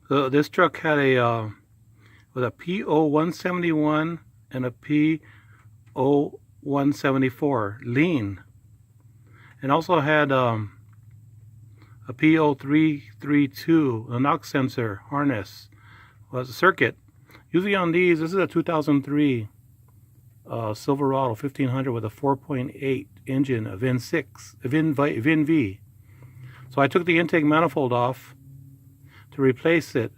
So this truck had a with a P0171 and a P0174 lean, and also had a P0332, a knock sensor harness, was a circuit. Usually on these, this is a 2003 Silverado 1500 with a 4.8 engine, a VIN V. So I took the intake manifold off to replace it,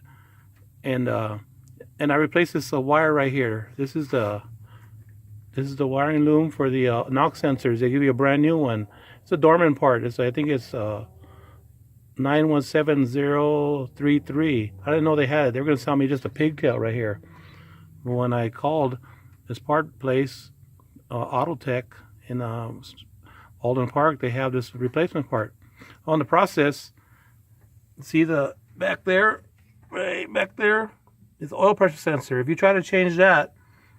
and I replaced this wire right here. This is the wiring loom for the knock sensors. They give you a brand new one. It's a dormant part. I think it's 917033. I didn't know they had it. They were going to sell me just a pigtail right here. When I called this part place, Autotech in Alden Park, they have this replacement part. On the process, see the back there, right back there, is the oil pressure sensor. If you try to change that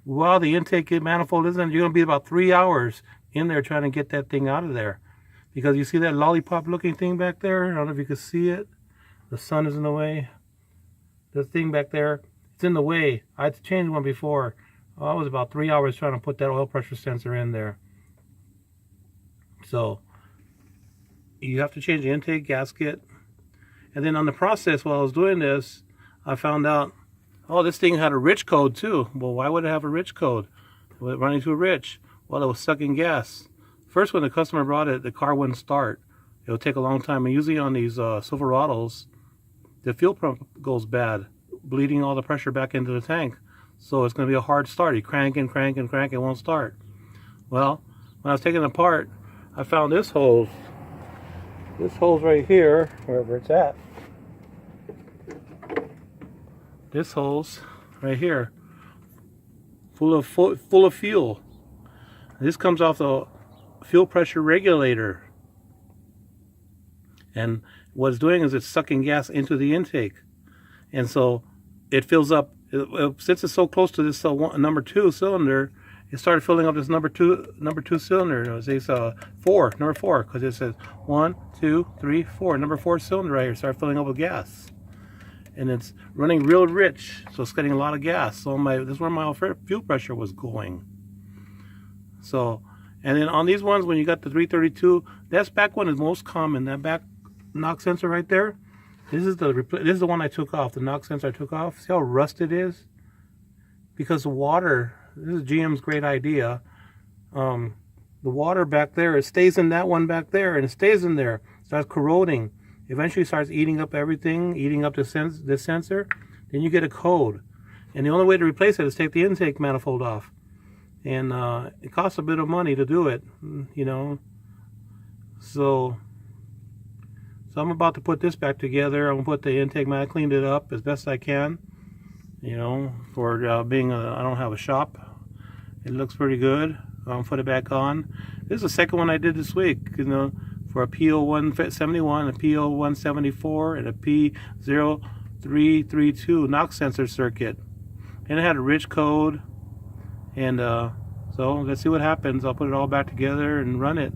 while the intake manifold isn't, you're going to be about 3 hours in there trying to get that thing out of there. Because you see that lollipop looking thing back there? I don't know if you can see it. The sun is in the way. The thing back there, it's in the way. I had to change one before. I was about 3 hours trying to put that oil pressure sensor in there. So you have to change the intake gasket. And then on the process, while I was doing this, I found out, oh, this thing had a rich code too. Well, why would it have a rich code? Was it running too rich? Well, it was sucking gas. First, when the customer brought it, the car wouldn't start. It would take a long time. And usually on these Silverados, the fuel pump goes bad, bleeding all the pressure back into the tank. So it's going to be a hard start. You crank and crank and crank, it won't start. Well, when I was taking it apart, I found this hose. This hose right here, wherever it's at. This hose right here, full of fuel. This comes off the fuel pressure regulator, and what it's doing is it's sucking gas into the intake, and so it fills up. Since it's so close to this number 2 cylinder, it started filling up this number two cylinder. It says number 4, because it says 1, 2, 3, 4. Number 4 cylinder right here started filling up with gas, and it's running real rich, so it's getting a lot of gas. So this is where my fuel pressure was going. So, and then on these ones, when you got the 332, that back one is most common. That back knock sensor right there. This is the one I took off. The knock sensor I took off. See how rusted it is? Because the water. This is GM's great idea. The water back there, it stays in that one back there, and it stays in there. It starts corroding. Eventually starts eating up everything, eating up the sensor. Then you get a code. And the only way to replace it is take the intake manifold off. And it costs a bit of money to do it, you know. So I'm about to put this back together. I'm going to put the intake manifold, cleaned it up as best I can. You know, for being I don't have a shop. It looks pretty good. I'll put it back on. This is the second one I did this week, you know, for a P0171, a P0174, and a P0332 knock sensor circuit. And it had a rich code. And so let's see what happens. I'll put it all back together and run it.